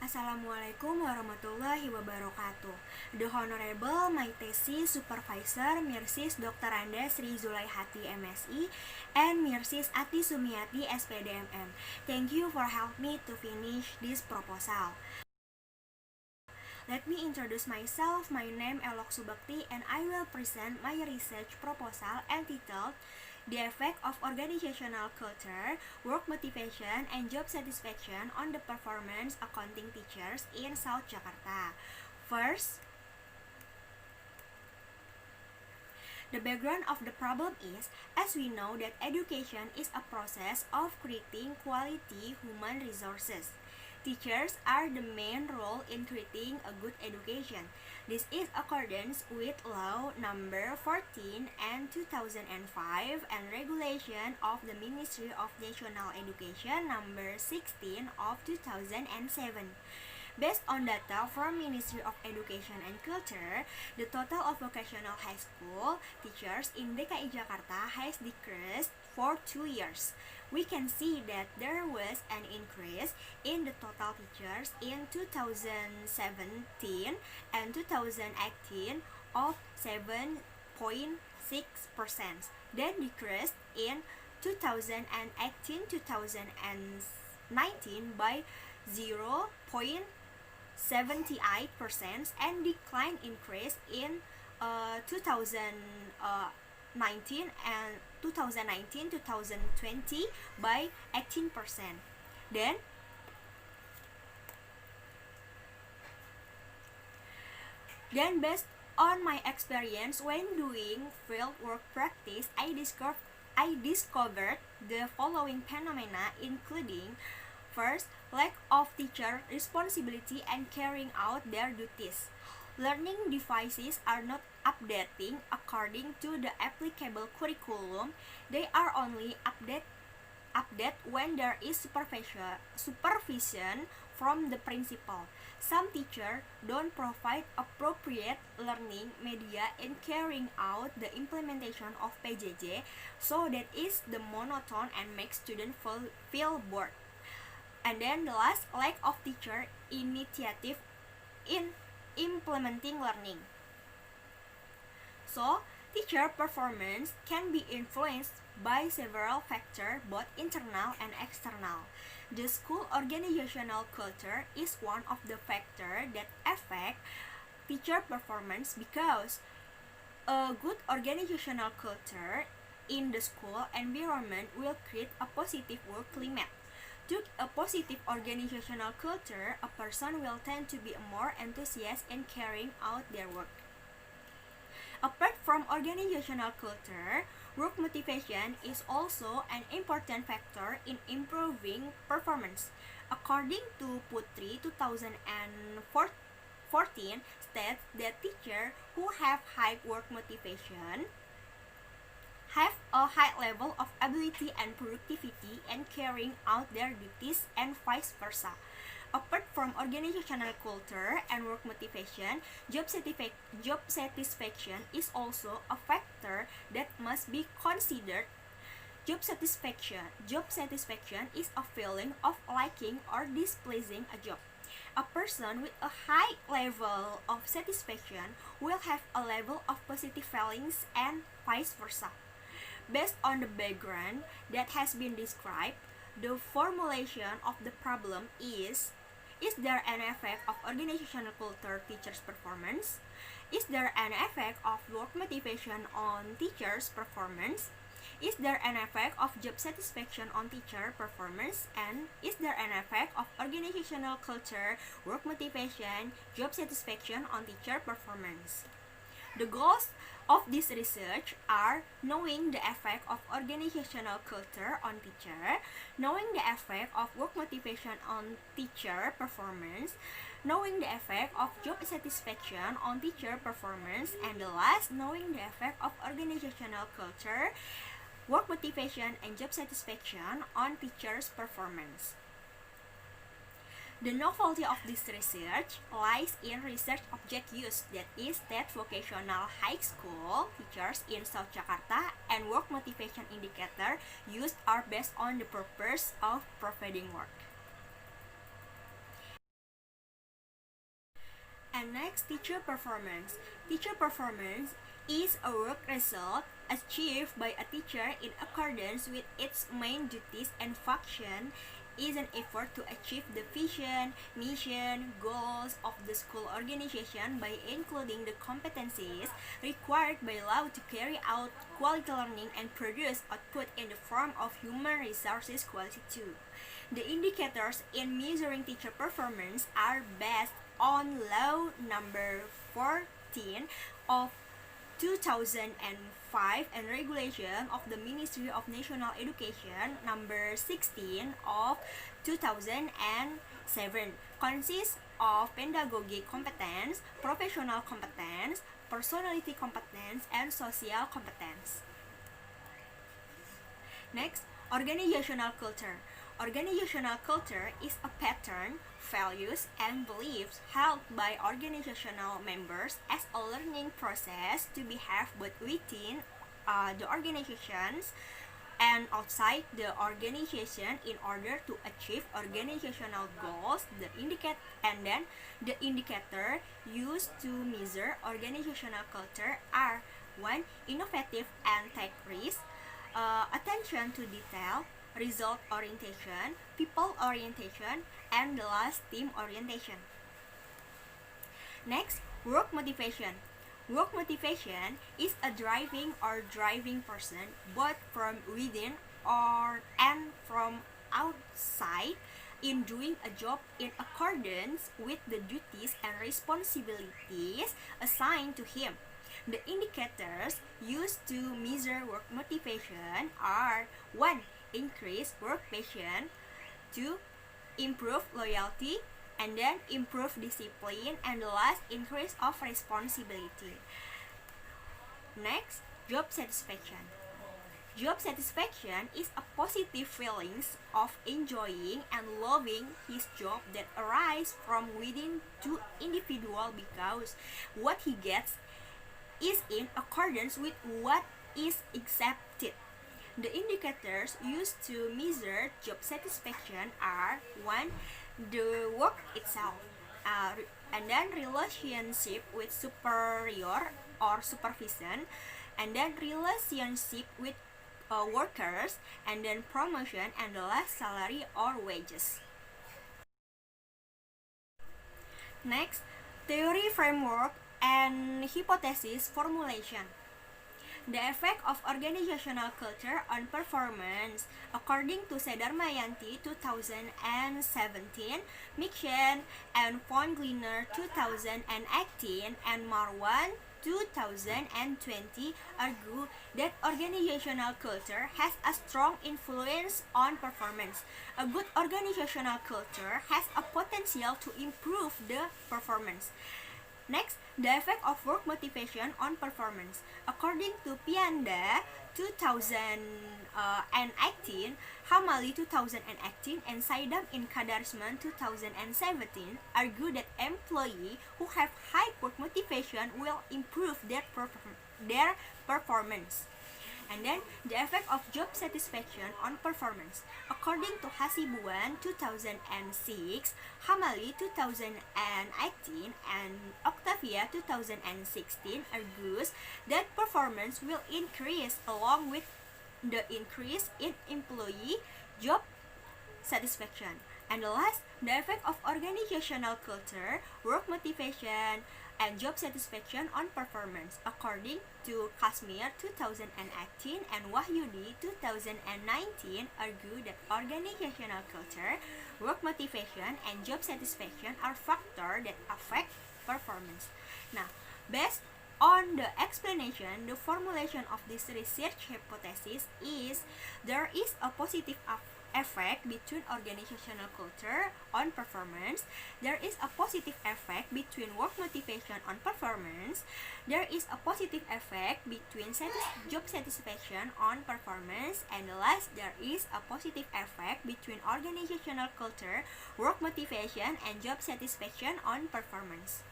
Assalamu'alaikum warahmatullahi wabarakatuh. The Honorable my thesis supervisor Mirsis Dr. Anda Sri Zulaihati MSI and Mirsis Ati Sumiati SPDMM. Thank you for helping me to finish this proposal. Let me introduce myself. My name Elok Subekti and I will present my research proposal entitled The Effect of Organizational Culture, Work Motivation, and Job Satisfaction on the Performance Accounting Teachers in South Jakarta. First, the background of the problem is, as we know that education is a process of creating quality human resources. Teachers are the main role in creating a good education. This is accordance with Law Number 14 and 2005 and Regulation of the Ministry of National Education Number 16 of 2007. Based on data from Ministry of Education and Culture, the total of vocational high school teachers in DKI Jakarta has decreased for 2 years. We can see that there was an increase in the total teachers in 2017 and 2018 of 7.6%, then decreased in 2018-2019 by 0.78% and decline increase in 2019 and 2019-2020 by 18%. Then based on my experience when doing field work practice, I discovered the following phenomena, including first, lack of teacher responsibility and carrying out their duties. Learning devices are not updating according to the applicable curriculum. They are only update when there is supervision from the principal. Some teachers don't provide appropriate learning media in carrying out the implementation of PJJ, so that is the monotone and makes students feel bored. And then the last, lack of teacher initiative in implementing learning. So, teacher performance can be influenced by several factors, both internal and external. The school organizational culture is one of the factors that affect teacher performance, because a good organizational culture in the school environment will create a positive work climate. To a positive organizational culture, a person will tend to be more enthusiastic in carrying out their work. Apart from organizational culture, work motivation is also an important factor in improving performance. According to Putri 2014 states that teachers who have high work motivation have a high level of ability and productivity in carrying out their duties and vice versa. Apart from organizational culture and work motivation, job satisfaction is also a factor that must be considered. Job satisfaction is a feeling of liking or displeasing a job. A person with a high level of satisfaction will have a level of positive feelings and vice versa. Based on the background that has been described, the formulation of the problem is there an effect of organizational culture teachers' performance? Is there an effect of work motivation on teachers' performance? Is there an effect of job satisfaction on teacher performance? And is there an effect of organizational culture, work motivation, job satisfaction on teacher performance? The goals of this research are knowing the effect of organizational culture on teacher, knowing the effect of work motivation on teacher performance, knowing the effect of job satisfaction on teacher performance, and the last, knowing the effect of organizational culture, work motivation, and job satisfaction on teachers' performance. The novelty of this research lies in research object use, that is, that vocational high school teachers in South Jakarta and work motivation indicator used are based on the purpose of providing work. And next, teacher performance. Teacher performance is a work result achieved by a teacher in accordance with its main duties and function, is an effort to achieve the vision, mission, goals of the school organization by including the competencies required by law to carry out quality learning and produce output in the form of human resources quality too. The indicators in measuring teacher performance are based on Law Number 14 of 2005 and Regulation of the Ministry of National Education Number 16 of 2007, consists of pedagogic competence, professional competence, personality competence, and social competence. Next, organizational culture. Organizational culture is a pattern, values, and beliefs held by organizational members as a learning process to behave both within the organizations and outside the organization in order to achieve organizational goals. The indicator used to measure organizational culture are 1. Innovative and take risks, attention to detail, result orientation, people orientation, and the last, team orientation. Next, work motivation. Work motivation is a driving person both from within and from outside in doing a job in accordance with the duties and responsibilities assigned to him. The indicators used to measure work motivation are 1. Increase work passion, 2. Improve loyalty, and then improve discipline, and the last, increase of responsibility. Next, job satisfaction. Job satisfaction is a positive feelings of enjoying and loving his job that arise from within to individual because what he gets is in accordance with what is accepted. The indicators used to measure job satisfaction are 1. The work itself, and then relationship with superior or supervision, and then relationship with workers, and then promotion, and the last, salary or wages. Next, theory framework and hypothesis formulation. The effect of organizational culture on performance. According to Sedarmayanti 2017, Mixon and von Gleiner 2018, and Marwan 2020 argue that organizational culture has a strong influence on performance. A good organizational culture has a potential to improve the performance. Next, the effect of work motivation on performance. According to Pianda 2018, Hamali 2018, and Saidam in Kadarsman 2017 argue that employees who have high work motivation will improve their performance. And then the effect of job satisfaction on performance. According to Hasibuan 2006, Hamali 2018, and Octavia 2016 argues that performance will increase along with the increase in employee job satisfaction. And the last, the effect of organizational culture, work motivation, and job satisfaction on performance. According to Kashmir 2018 and Wahyudi 2019 argue that organizational culture, work motivation, and job satisfaction are factors that affect performance. Now, based on the explanation, the formulation of this research hypothesis is there is a positive effect between organizational culture on performance. There is a positive effect between work motivation on performance. There is a positive effect between job satisfaction on performance. And last, there is a positive effect between organizational culture, work motivation, and job satisfaction on performance.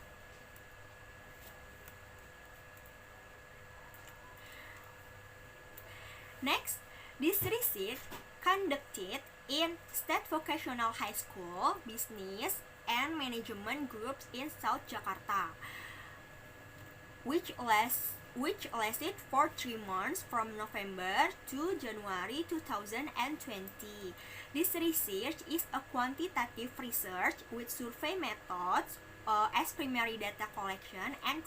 Next, this research conducted in State Vocational High School, Business, and management groups in South Jakarta, which lasted for 3 months from November to January 2020. This research is a quantitative research with survey methods as primary data collection and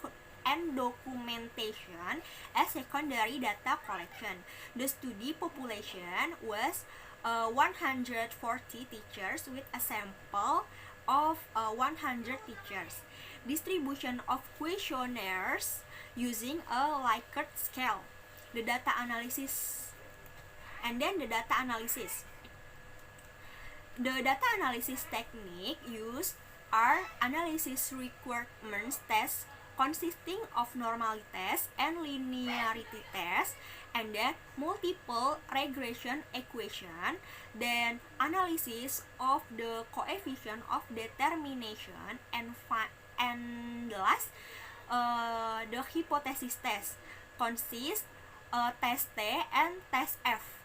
documentation as secondary data collection. The study population was 140 teachers with a sample of 100 teachers. Distribution of questionnaires using a Likert scale. The data analysis. The data analysis technique used are analysis requirements tests consisting of normality test and linearity test, and then multiple regression equation, then analysis of the coefficient of determination, and last the hypothesis test consists test T and test F.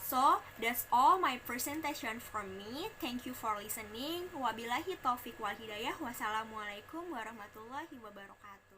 So that's all my presentation from me. Thank you for listening. Wabillahi taufiq wal hidayah. Wassalamu'alaikum warahmatullahi wabarakatuh.